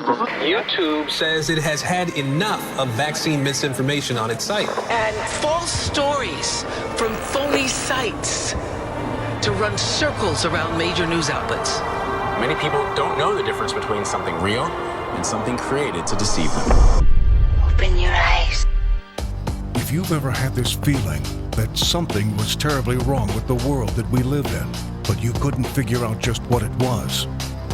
YouTube says it has had enough of vaccine misinformation on its site. And false stories from phony sites to run circles around major news outlets. Many people don't know the difference between something real and something created to deceive them. Open your eyes. If you've ever had this feeling that something was terribly wrong with the world that we live in, but you couldn't figure out just what it was,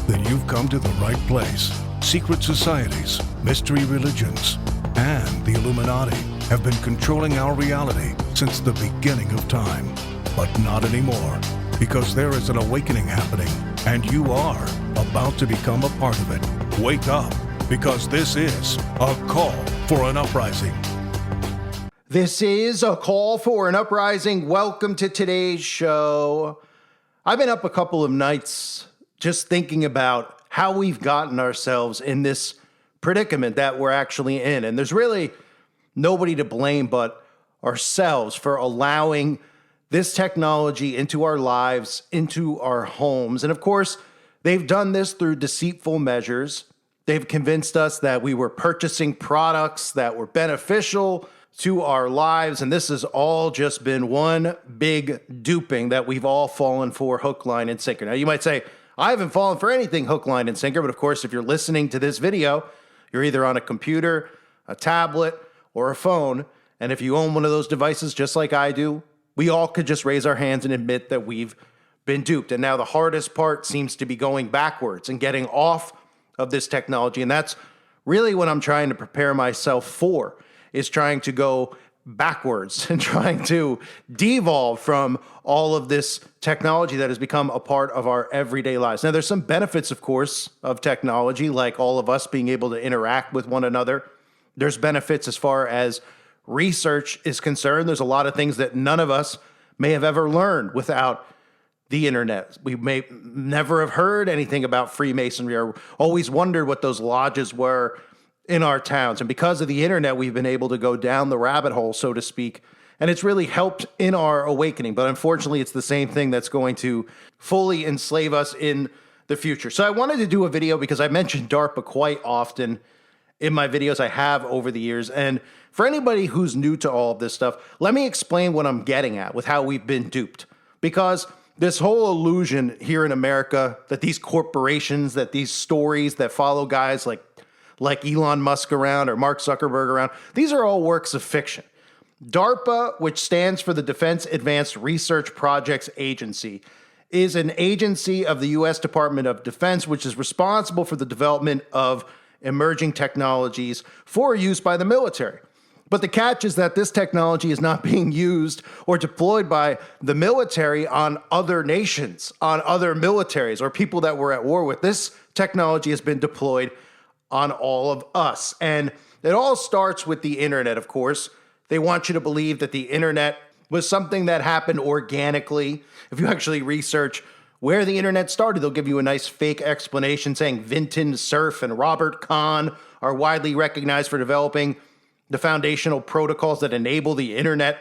then you've come to the right place. Secret societies, mystery religions, and the Illuminati have been controlling our reality since the beginning of time. But not anymore, because there is an awakening happening, and you are about to become a part of it. Wake up, because this is a call for an uprising. This is a call for an uprising. Welcome to today's show. I've been up a couple of nights just thinking about how we've gotten ourselves in this predicament that we're actually in. And there's really nobody to blame but ourselves for allowing this technology into our lives, into our homes. And of course, they've done this through deceitful measures. They've convinced us that we were purchasing products that were beneficial to our lives. And this has all just been one big duping that we've all fallen for, hook, line, and sinker. Now, you might say, I haven't fallen for anything hook, line, and sinker. But of course, if you're listening to this video, you're either on a computer, a tablet, or a phone. And if you own one of those devices, just like I do, we all could just raise our hands and admit that we've been duped. And now the hardest part seems to be going backwards and getting off of this technology. And that's really what I'm trying to prepare myself for, is trying to go backwards and trying to devolve from all of this technology that has become a part of our everyday lives. Now, there's some benefits, of course, of technology, like all of us being able to interact with one another. There's benefits as far as research is concerned. There's a lot of things that none of us may have ever learned without the internet. We may never have heard anything about Freemasonry or always wondered what those lodges were in our towns. And because of the internet, we've been able to go down the rabbit hole, so to speak. And it's really helped in our awakening. But unfortunately, it's the same thing that's going to fully enslave us in the future. So I wanted to do a video because I mentioned DARPA quite often in my videos I have over the years. And for anybody who's new to all of this stuff, let me explain what I'm getting at with how we've been duped. Because this whole illusion here in America that these corporations, that these stories that follow guys like Elon Musk around or Mark Zuckerberg around, these are all works of fiction. DARPA, which stands for the Defense Advanced Research Projects Agency, is an agency of the U.S. Department of Defense, which is responsible for the development of emerging technologies for use by the military. But the catch is that this technology is not being used or deployed by the military on other nations, on other militaries, or people that we're at war with. This technology has been deployed on all of us. And it all starts with the internet, of course. They want you to believe that the internet was something that happened organically. If you actually research where the internet started, they'll give you a nice fake explanation saying Vinton Cerf and Robert Kahn are widely recognized for developing the foundational protocols that enable the internet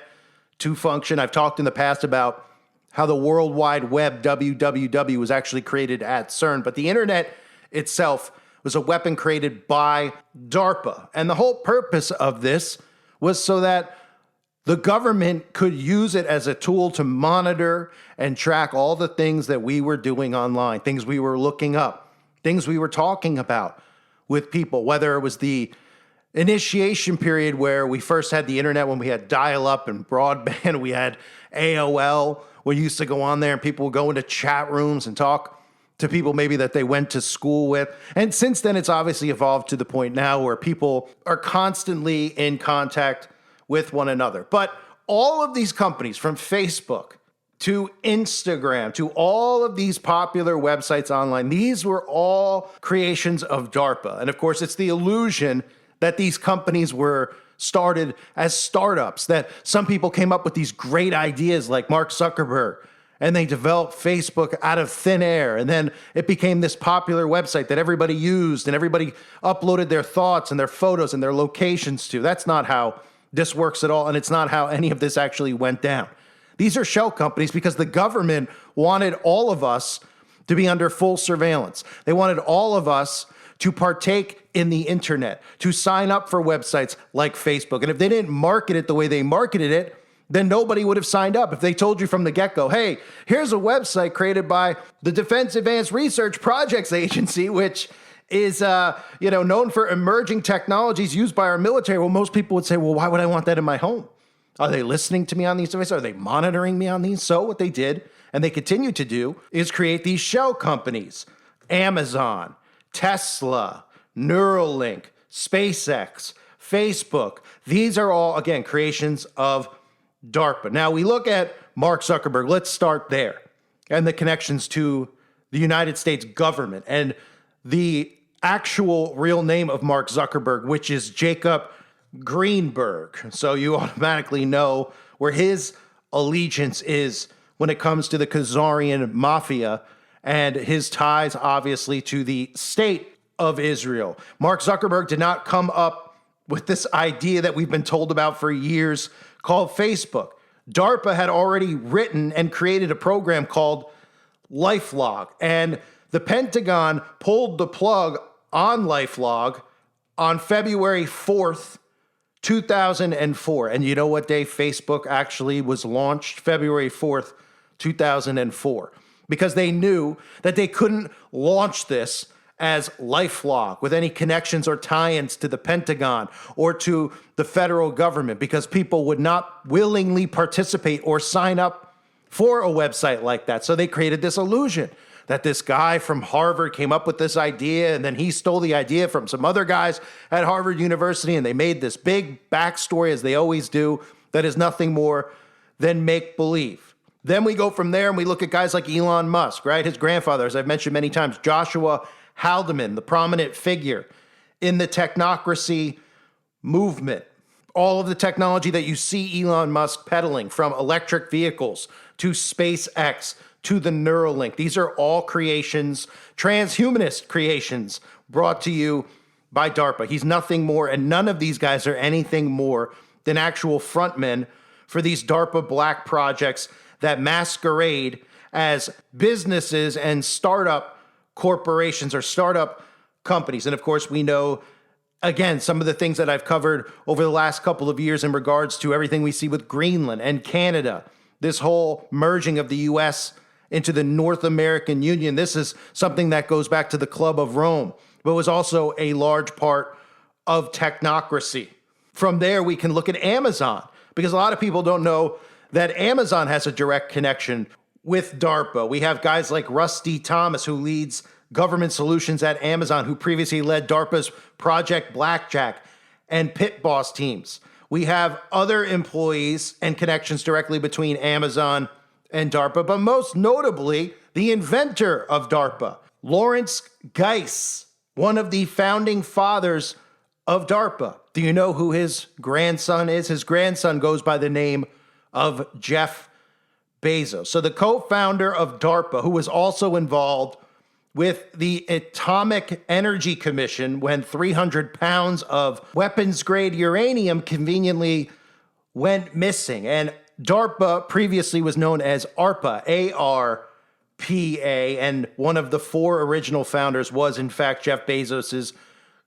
to function. I've talked in the past about how the World Wide Web, WWW, was actually created at CERN, but the internet itself was a weapon created by DARPA. And the whole purpose of this was so that the government could use it as a tool to monitor and track all the things that we were doing online, things we were looking up, things we were talking about with people, whether it was the initiation period where we first had the internet when we had dial-up and broadband, we had AOL, we used to go on there and people would go into chat rooms and talk to people maybe that they went to school with. And since then, it's obviously evolved to the point now where people are constantly in contact with one another. But all of these companies, from Facebook to Instagram to all of these popular websites online, these were all creations of DARPA. And of course, it's the illusion that these companies were started as startups, that some people came up with these great ideas like Mark Zuckerberg, and they developed Facebook out of thin air. And then it became this popular website that everybody used and everybody uploaded their thoughts and their photos and their locations to. That's not how this works at all. And it's not how any of this actually went down. These are shell companies because the government wanted all of us to be under full surveillance. They wanted all of us to partake in the internet, to sign up for websites like Facebook. And if they didn't market it the way they marketed it, then nobody would have signed up. If they told you from the get-go, hey, here's a website created by the Defense Advanced Research Projects Agency, which is known for emerging technologies used by our military. Well, most people would say, well, why would I want that in my home? Are they listening to me on these devices? Are they monitoring me on these? So what they did, and they continue to do, is create these shell companies. Amazon, Tesla, Neuralink, SpaceX, Facebook. These are all, again, creations of DARPA. Now, we look at Mark Zuckerberg. Let's start there. And the connections to the United States government and the actual real name of Mark Zuckerberg, which is Jacob Greenberg. So you automatically know where his allegiance is when it comes to the Khazarian mafia and his ties, obviously, to the state of Israel. Mark Zuckerberg did not come up with this idea that we've been told about for years called Facebook. DARPA had already written and created a program called LifeLog, and the Pentagon pulled the plug on LifeLog on February 4th, 2004. And you know what day Facebook actually was launched? February 4th, 2004. Because they knew that they couldn't launch this as LifeLog with any connections or tie-ins to the Pentagon or to the federal government, because people would not willingly participate or sign up for a website like that. So they created this illusion that this guy from Harvard came up with this idea, and then he stole the idea from some other guys at Harvard University, and they made this big backstory, as they always do, that is nothing more than make-believe. Then we go from there and we look at guys like Elon Musk, right? His grandfather, as I've mentioned many times, Joshua Haldeman, the prominent figure in the technocracy movement. All of the technology that you see Elon Musk peddling, from electric vehicles to SpaceX to the Neuralink. These are all creations, transhumanist creations, brought to you by DARPA. He's nothing more, and none of these guys are anything more than actual frontmen for these DARPA black projects that masquerade as businesses and startup corporations or startup companies. And of course, we know, again, some of the things that I've covered over the last couple of years in regards to everything we see with Greenland and Canada, this whole merging of the U.S. into the North American Union. This is something that goes back to the Club of Rome, but was also a large part of technocracy. From there, we can look at Amazon, because a lot of people don't know that Amazon has a direct connection with DARPA. We have guys like Rusty Thomas, who leads government solutions at Amazon, who previously led DARPA's Project Blackjack and Pit Boss teams. We have other employees and connections directly between Amazon and DARPA, but most notably, the inventor of DARPA, Lawrence Geis, one of the founding fathers of DARPA. Do you know who his grandson is? His grandson goes by the name of Jeff Bezos. So the co-founder of DARPA, who was also involved with the Atomic Energy Commission when 300 pounds of weapons-grade uranium conveniently went missing. And DARPA previously was known as ARPA, A-R-P-A, and one of the four original founders was, in fact, Jeff Bezos'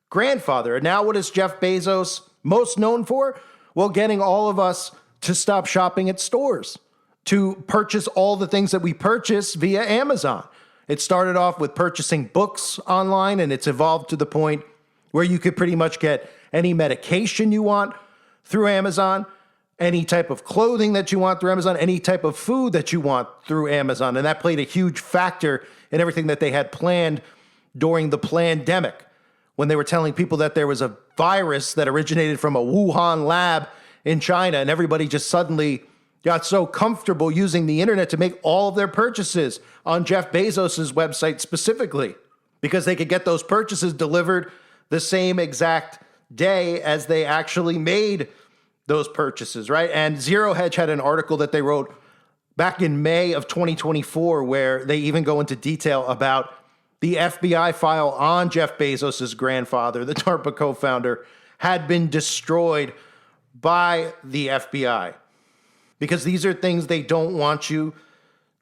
grandfather. And now what is Jeff Bezos most known for? Well, getting all of us to stop shopping at stores, to purchase all the things that we purchase via Amazon. It started off with purchasing books online, and it's evolved to the point where you could pretty much get any medication you want through Amazon, any type of clothing that you want through Amazon, any type of food that you want through Amazon. And that played a huge factor in everything that they had planned during the plandemic, when they were telling people that there was a virus that originated from a Wuhan lab in China, and everybody just suddenly got so comfortable using the internet to make all of their purchases on Jeff Bezos' website specifically, because they could get those purchases delivered the same exact day as they actually made those purchases, right? And Zero Hedge had an article that they wrote back in May of 2024 where they even go into detail about the FBI file on Jeff Bezos' grandfather, the DARPA co-founder, had been destroyed by the FBI, because these are things they don't want you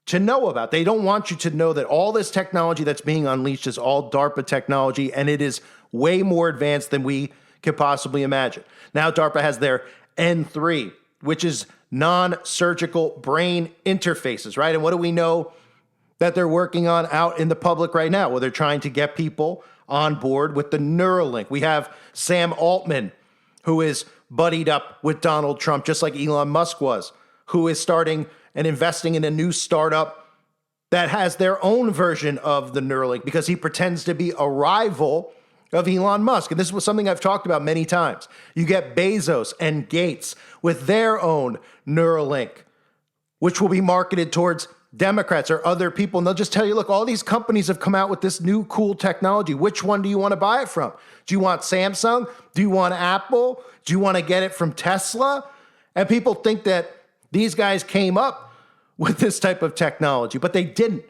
to know about. They don't want you to know that all this technology that's being unleashed is all DARPA technology, and it is way more advanced than we could possibly imagine. Now DARPA has their N3, which is non-surgical brain interfaces, right? And what do we know that they're working on out in the public right now? Well, they're trying to get people on board with the Neuralink. We have Sam Altman, who is buddied up with Donald Trump, just like Elon Musk was, who is starting and investing in a new startup that has their own version of the Neuralink because he pretends to be a rival of Elon Musk. And this was something I've talked about many times. You get Bezos and Gates with their own Neuralink, which will be marketed towards Democrats or other people. And they'll just tell you, look, all these companies have come out with this new cool technology. Which one do you want to buy it from? Do you want Samsung? Do you want Apple? Do you want to get it from Tesla? And people think that these guys came up with this type of technology, but they didn't.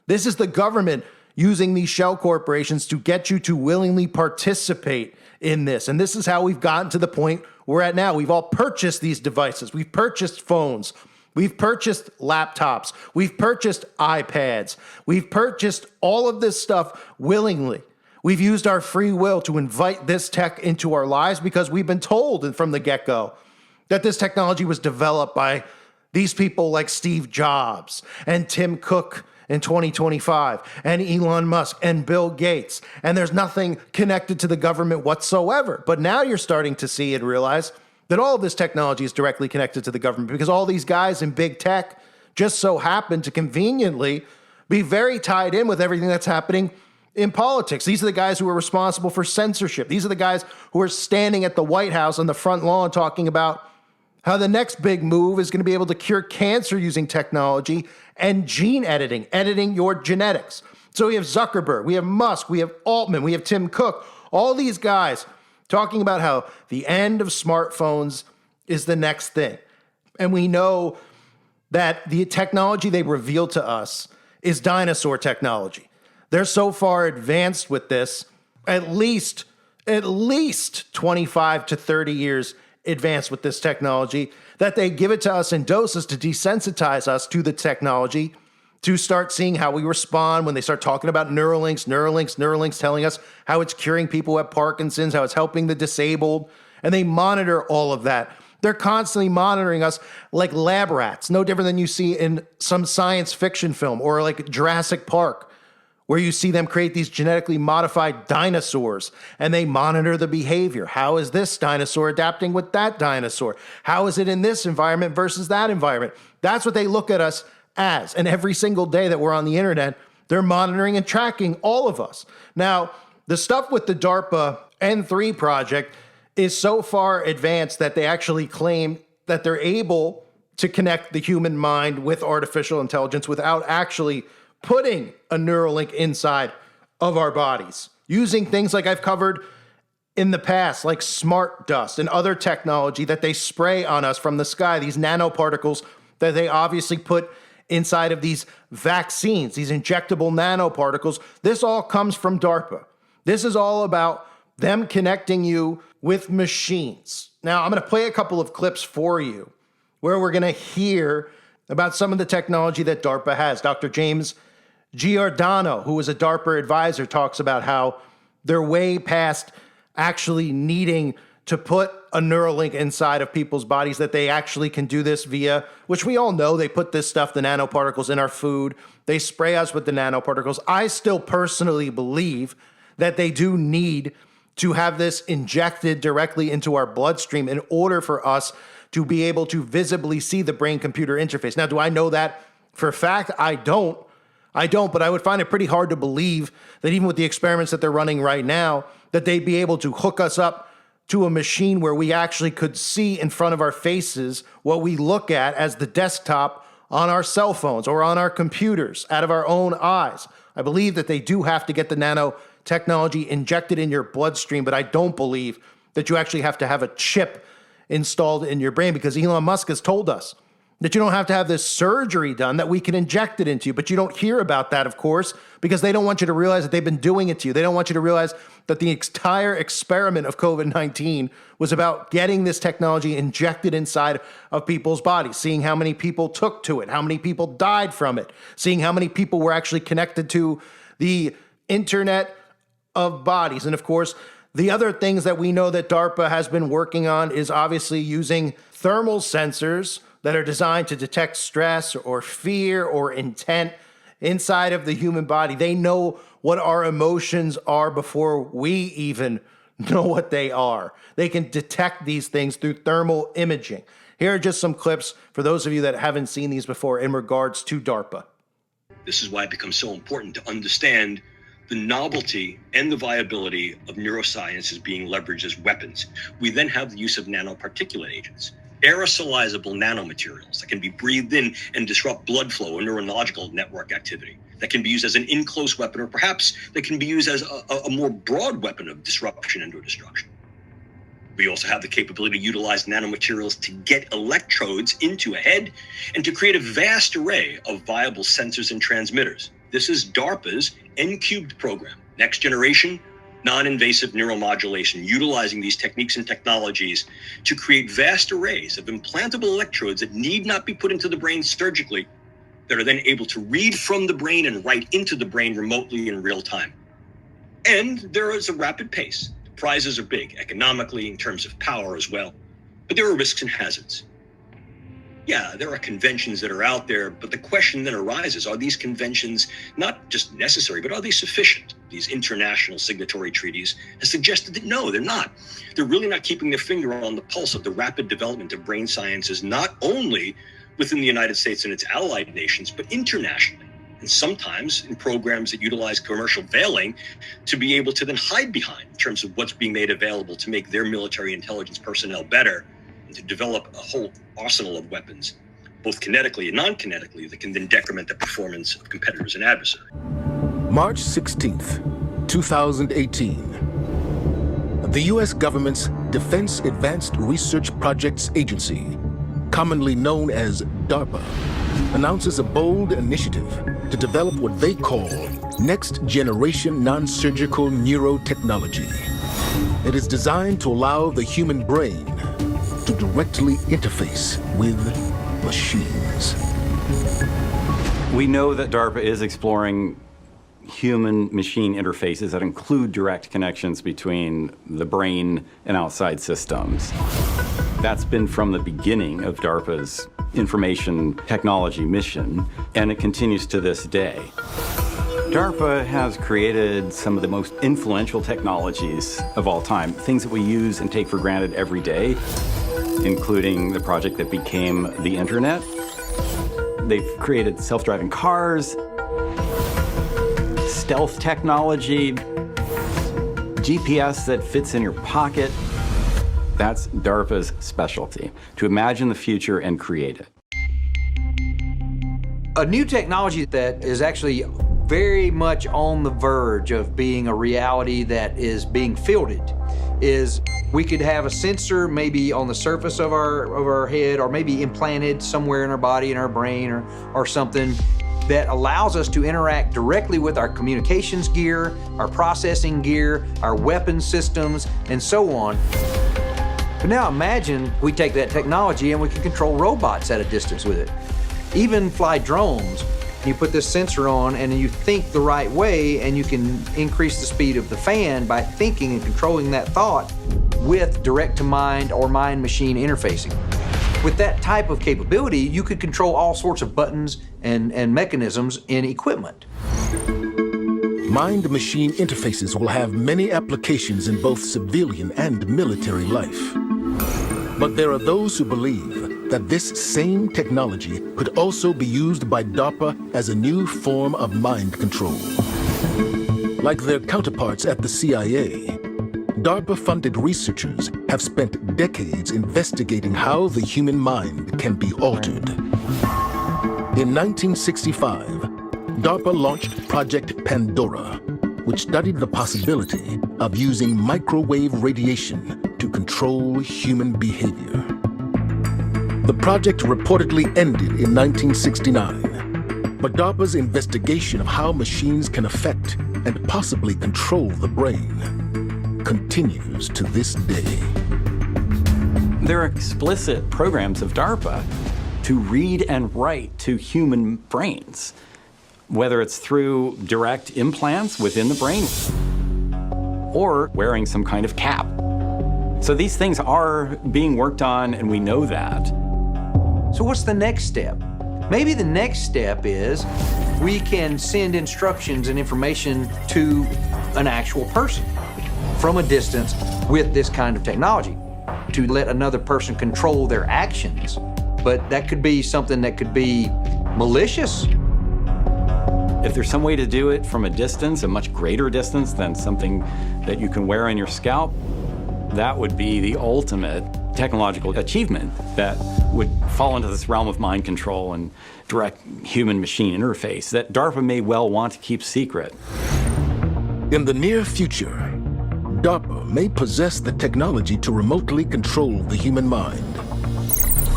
This is the government using these shell corporations to get you to willingly participate in this. And this is how we've gotten to the point we're at now. We've all purchased these devices. We've purchased phones. We've purchased laptops. We've purchased iPads. We've purchased all of this stuff willingly. We've used our free will to invite this tech into our lives because we've been told from the get-go that this technology was developed by these people like Steve Jobs and Tim Cook in 2025 and Elon Musk and Bill Gates. And there's nothing connected to the government whatsoever. But now you're starting to see and realize that all of this technology is directly connected to the government because all these guys in big tech just so happen to conveniently be very tied in with everything that's happening in politics. These are the guys who are responsible for censorship. These are the guys who are standing at the White House on the front lawn talking about how the next big move is going to be able to cure cancer using technology and gene editing, editing your genetics. So we have Zuckerberg, we have Musk, we have Altman, we have Tim Cook, all these guys talking about how the end of smartphones is the next thing. And we know that the technology they revealed to us is dinosaur technology. They're so far advanced with this, at least 25 to 30 years advanced with this technology, that they give it to us in doses to desensitize us to the technology, to start seeing how we respond when they start talking about Neuralinks telling us how it's curing people who have Parkinson's, how it's helping the disabled, and they monitor all of that. They're constantly monitoring us like lab rats, no different than you see in some science fiction film or like Jurassic Park, where you see them create these genetically modified dinosaurs and they monitor the behavior. How is this dinosaur adapting with that dinosaur? How is it in this environment versus that environment? That's what they look at us as. And every single day that we're on the internet, they're monitoring and tracking all of us. Now, the stuff with the DARPA N3 project is so far advanced that they actually claim that they're able to connect the human mind with artificial intelligence without actually putting a Neuralink inside of our bodies, using things like I've covered in the past, like smart dust and other technology that they spray on us from the sky, these nanoparticles that they obviously put inside of these vaccines, these injectable nanoparticles. This all comes from DARPA. This is all about them connecting you with machines. Now, I'm going to play a couple of clips for you where we're going to hear about some of the technology that DARPA has. Dr. James Giordano, who was a DARPA advisor, talks about how they're way past actually needing to put a Neuralink inside of people's bodies, that they actually can do this via, which we all know, they put this stuff, the nanoparticles, in our food. They spray us with the nanoparticles. I still personally believe that they do need to have this injected directly into our bloodstream in order for us to be able to visibly see the brain-computer interface. Now, do I know that for a fact? I don't, but I would find it pretty hard to believe that even with the experiments that they're running right now, that they'd be able to hook us up to a machine where we actually could see in front of our faces what we look at as the desktop on our cell phones or on our computers out of our own eyes. I believe that they do have to get the nanotechnology injected in your bloodstream, but I don't believe that you actually have to have a chip installed in your brain, because Elon Musk has told us that you don't have to have this surgery done, that we can inject it into you. But you don't hear about that, of course, because they don't want you to realize that they've been doing it to you. They don't want you to realize that the entire experiment of COVID-19 was about getting this technology injected inside of people's bodies, seeing how many people took to it, how many people died from it, seeing how many people were actually connected to the Internet of Bodies. And of course, the other things that we know that DARPA has been working on is obviously using thermal sensors that are designed to detect stress or fear or intent inside of the human body. They know what our emotions are before we even know what they are. They can detect these things through thermal imaging. Here are just some clips for those of you that haven't seen these before in regards to DARPA. This is why it becomes so important to understand the novelty and the viability of neuroscience is being leveraged as weapons. We then have the use of nanoparticulate agents, aerosolizable nanomaterials that can be breathed in and disrupt blood flow or neurological network activity, that can be used as an in-close weapon, or perhaps that can be used as a more broad weapon of disruption and or destruction. We also have the capability to utilize nanomaterials to get electrodes into a head and to create a vast array of viable sensors and transmitters. This is DARPA's N-cubed program, next generation non-invasive neuromodulation, utilizing these techniques and technologies to create vast arrays of implantable electrodes that need not be put into the brain surgically, that are then able to read from the brain and write into the brain remotely in real time. And there is a rapid pace. The prizes are big, economically, in terms of power as well, but there are risks and hazards. Yeah, there are conventions that are out there, but the question then arises, are these conventions not just necessary, but are they sufficient? These international signatory treaties have suggested that no, they're not. They're really not keeping their finger on the pulse of the rapid development of brain sciences, not only within the United States and its allied nations, but internationally. And sometimes in programs that utilize commercial veiling to be able to then hide behind in terms of what's being made available to make their military intelligence personnel better, to develop a whole arsenal of weapons, both kinetically and non-kinetically, that can then decrement the performance of competitors and adversaries. March 16th, 2018. The U.S. government's Defense Advanced Research Projects Agency, commonly known as DARPA, announces a bold initiative to develop what they call next-generation non-surgical neurotechnology. It is designed to allow the human brain to directly interface with machines. We know that DARPA is exploring human-machine interfaces that include direct connections between the brain and outside systems. That's been from the beginning of DARPA's information technology mission, and it continues to this day. DARPA has created some of the most influential technologies of all time, things that we use and take for granted every day, including the project that became the internet. They've created self-driving cars, stealth technology, GPS that fits in your pocket. That's DARPA's specialty, to imagine the future and create it. A new technology that is actually very much on the verge of being a reality that is being fielded is we could have a sensor maybe on the surface of our head, or maybe implanted somewhere in our body, in our brain, or something that allows us to interact directly with our communications gear, our processing gear, our weapon systems, and so on. But now imagine we take that technology and we can control robots at a distance with it. Even fly drones. You put this sensor on and you think the right way, and you can increase the speed of the fan by thinking and controlling that thought with direct-to-mind or mind-machine interfacing. With that type of capability, you could control all sorts of buttons and mechanisms in equipment. Mind-machine interfaces will have many applications in both civilian and military life. But there are those who believe that this same technology could also be used by DARPA as a new form of mind control. Like their counterparts at the CIA, DARPA-funded researchers have spent decades investigating how the human mind can be altered. In 1965, DARPA launched Project Pandora, which studied the possibility of using microwave radiation to control human behavior. The project reportedly ended in 1969, but DARPA's investigation of how machines can affect and possibly control the brain continues to this day. There are explicit programs of DARPA to read and write to human brains, whether it's through direct implants within the brain or wearing some kind of cap. So these things are being worked on, and we know that. So what's the next step? Maybe the next step is we can send instructions and information to an actual person from a distance with this kind of technology to let another person control their actions. But that could be something that could be malicious. If there's some way to do it from a distance, a much greater distance than something that you can wear on your scalp, that would be the ultimate technological achievement that would fall into this realm of mind control and direct human-machine interface that DARPA may well want to keep secret. In the near future, DARPA may possess the technology to remotely control the human mind.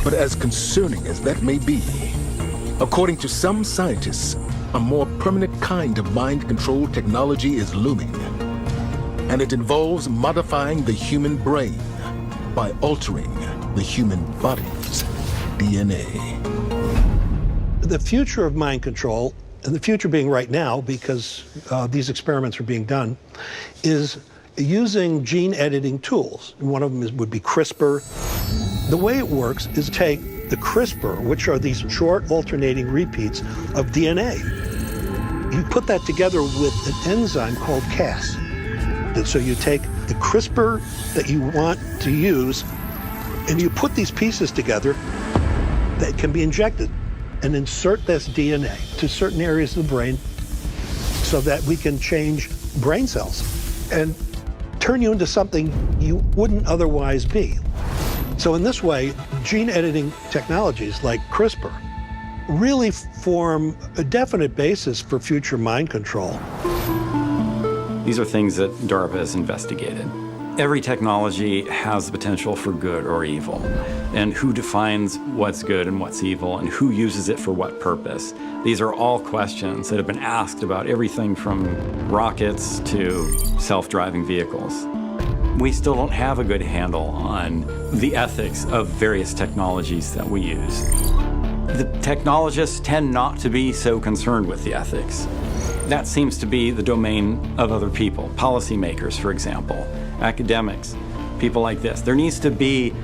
But as concerning as that may be, according to some scientists, a more permanent kind of mind control technology is looming. And it involves modifying the human brain by altering the human body's DNA. The future of mind control, and the future being right now because these experiments are being done, is using gene editing tools. And one of them would be CRISPR. The way it works is take the CRISPR, which are these short alternating repeats of DNA. You put that together with an enzyme called Cas. And so you take the CRISPR that you want to use, and you put these pieces together that can be injected and insert this DNA to certain areas of the brain so that we can change brain cells and turn you into something you wouldn't otherwise be. So in this way, gene editing technologies like CRISPR really form a definite basis for future mind control. These are things that DARPA has investigated. Every technology has the potential for good or evil, and who defines what's good and what's evil, and who uses it for what purpose. These are all questions that have been asked about everything from rockets to self-driving vehicles. We still don't have a good handle on the ethics of various technologies that we use. The technologists tend not to be so concerned with the ethics. That seems to be the domain of other people, policymakers, for example, academics, people like this. There needs to be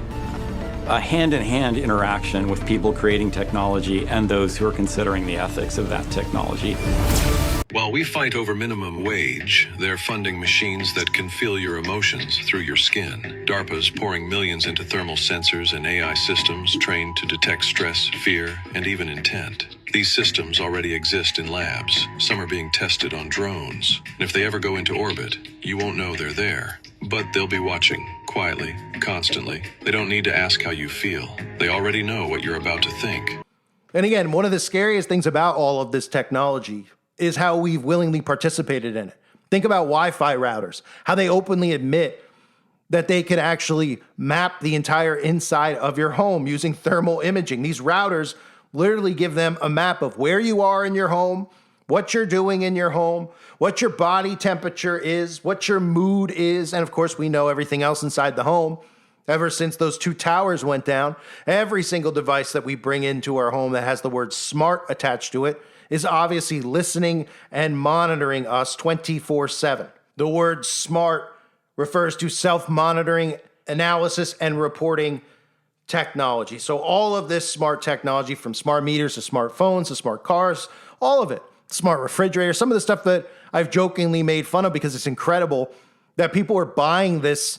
a hand-in-hand interaction with people creating technology and those who are considering the ethics of that technology. While we fight over minimum wage, they're funding machines that can feel your emotions through your skin. DARPA's pouring millions into thermal sensors and AI systems trained to detect stress, fear, and even intent. These systems already exist in labs. Some are being tested on drones. And if they ever go into orbit, you won't know they're there. But they'll be watching, quietly, constantly. They don't need to ask how you feel. They already know what you're about to think. And again, one of the scariest things about all of this technology is how we've willingly participated in it. Think about Wi-Fi routers, how they openly admit that they can actually map the entire inside of your home using thermal imaging. These routers literally give them a map of where you are in your home, what you're doing in your home, what your body temperature is, what your mood is, and of course we know everything else inside the home. Ever since those two towers went down, every single device that we bring into our home that has the word smart attached to it is obviously listening and monitoring us 24/7. The word smart refers to self-monitoring, analysis, and reporting technology. So all of this smart technology, from smart meters to smartphones to smart cars, all of it, smart refrigerators, some of the stuff that I've jokingly made fun of because it's incredible that people are buying this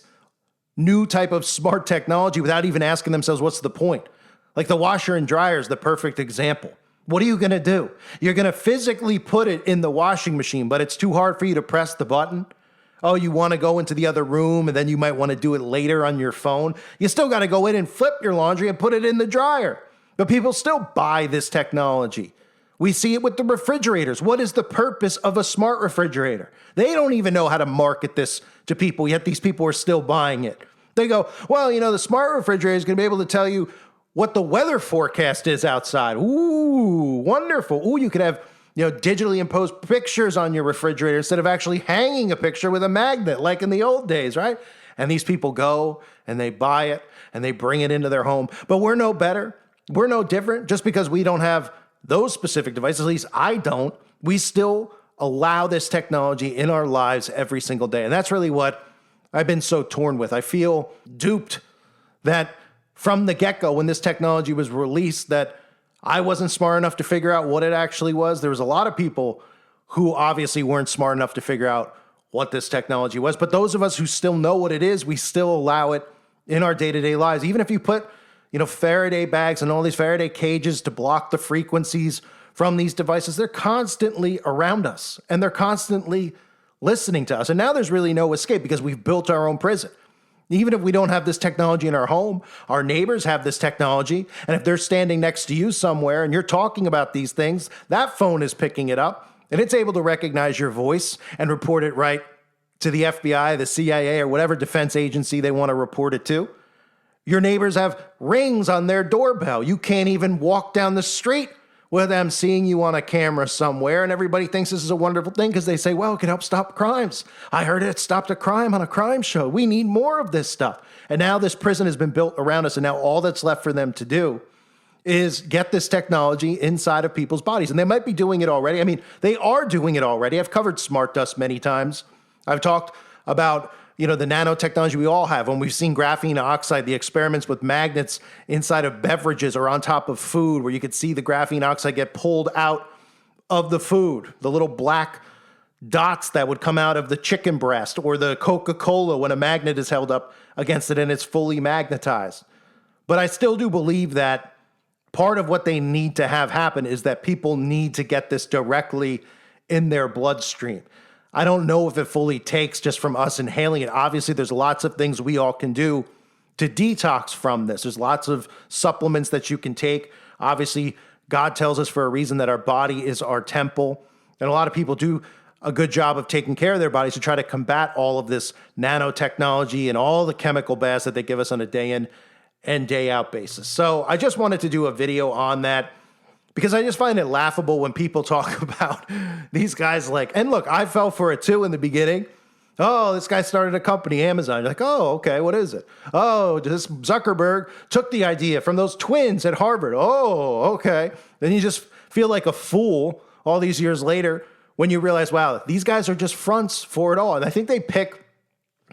new type of smart technology without even asking themselves, what's the point? Like the washer and dryer is the perfect example. What are you going to do? You're going to physically put it in the washing machine, but it's too hard for you to press the button. Oh, you want to go into the other room and then you might want to do it later on your phone. You still got to go in and flip your laundry and put it in the dryer. But people still buy this technology. We see it with the refrigerators. What is the purpose of a smart refrigerator? They don't even know how to market this to people, yet these people are still buying it. They go, well, you know, the smart refrigerator is going to be able to tell you what the weather forecast is outside. Ooh, wonderful. Ooh, you could have, digitally imposed pictures on your refrigerator instead of actually hanging a picture with a magnet like in the old days, right? And these people go and they buy it and they bring it into their home. But we're no better. We're no different just because we don't have those specific devices. At least I don't. We still allow this technology in our lives every single day. And that's really what I've been so torn with. I feel duped that from the get-go, when this technology was released, that I wasn't smart enough to figure out what it actually was. There was a lot of people who obviously weren't smart enough to figure out what this technology was. But those of us who still know what it is, we still allow it in our day-to-day lives. Even if you put, Faraday bags and all these Faraday cages to block the frequencies from these devices, they're constantly around us and they're constantly listening to us. And now there's really no escape because we've built our own prison. Even if we don't have this technology in our home, our neighbors have this technology. And if they're standing next to you somewhere and you're talking about these things, that phone is picking it up and it's able to recognize your voice and report it right to the FBI, the CIA, or whatever defense agency they want to report it to. Your neighbors have rings on their doorbell. You can't even walk down the street with them seeing you on a camera somewhere, and everybody thinks this is a wonderful thing because they say, well, it can help stop crimes. I heard it stopped a crime on a crime show. We need more of this stuff. And now this prison has been built around us, and now all that's left for them to do is get this technology inside of people's bodies. And they might be doing it already. I mean, they are doing it already. I've covered smart dust many times. I've talked about the nanotechnology we all have. When we've seen graphene oxide, the experiments with magnets inside of beverages or on top of food, where you could see the graphene oxide get pulled out of the food, the little black dots that would come out of the chicken breast or the Coca-Cola when a magnet is held up against it and it's fully magnetized. But I still do believe that part of what they need to have happen is that people need to get this directly in their bloodstream. I don't know if it fully takes just from us inhaling it. Obviously, there's lots of things we all can do to detox from this. There's lots of supplements that you can take. Obviously, God tells us for a reason that our body is our temple. And a lot of people do a good job of taking care of their bodies to try to combat all of this nanotechnology and all the chemical baths that they give us on a day in and day out basis. So I just wanted to do a video on that, because I just find it laughable when people talk about these guys and look, I fell for it too in the beginning. Oh, this guy started a company, Amazon. You're like, oh, okay, what is it? Oh, this Zuckerberg took the idea from those twins at Harvard. Oh, okay. Then you just feel like a fool all these years later when you realize, wow, these guys are just fronts for it all. And I think they pick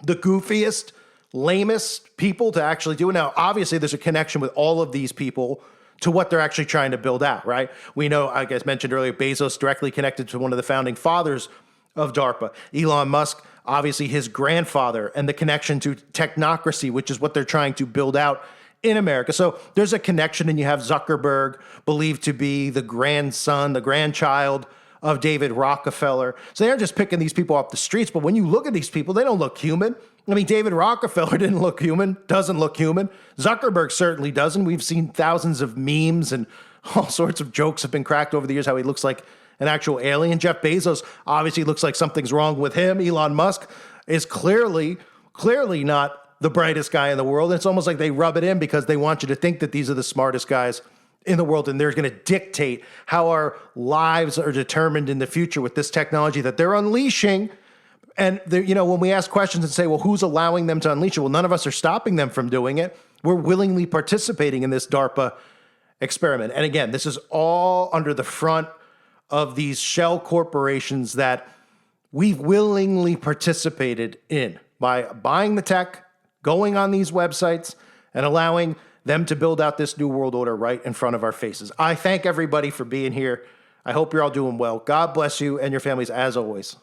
the goofiest, lamest people to actually do it. Now, obviously, there's a connection with all of these people to what they're actually trying to build out, right? We know, I guess mentioned earlier, Bezos directly connected to one of the founding fathers of DARPA. Elon Musk, obviously his grandfather, and the connection to technocracy, which is what they're trying to build out in America. So there's a connection, and you have Zuckerberg, believed to be the grandson, the grandchild of David Rockefeller. So they aren't just picking these people off the streets, but when you look at these people, they don't look human. I mean, David Rockefeller didn't look human, doesn't look human. Zuckerberg certainly doesn't. We've seen thousands of memes and all sorts of jokes have been cracked over the years how he looks like an actual alien. Jeff Bezos obviously looks like something's wrong with him. Elon Musk is clearly not the brightest guy in the world. It's almost like they rub it in because they want you to think that these are the smartest guys in the world, and they're going to dictate how our lives are determined in the future with this technology that they're unleashing. And when we ask questions and say, well, who's allowing them to unleash it? Well, none of us are stopping them from doing it. We're willingly participating in this DARPA experiment. And again, this is all under the front of these shell corporations that we've willingly participated in by buying the tech, going on these websites, and allowing them to build out this new world order right in front of our faces. I thank everybody for being here. I hope you're all doing well. God bless you and your families as always.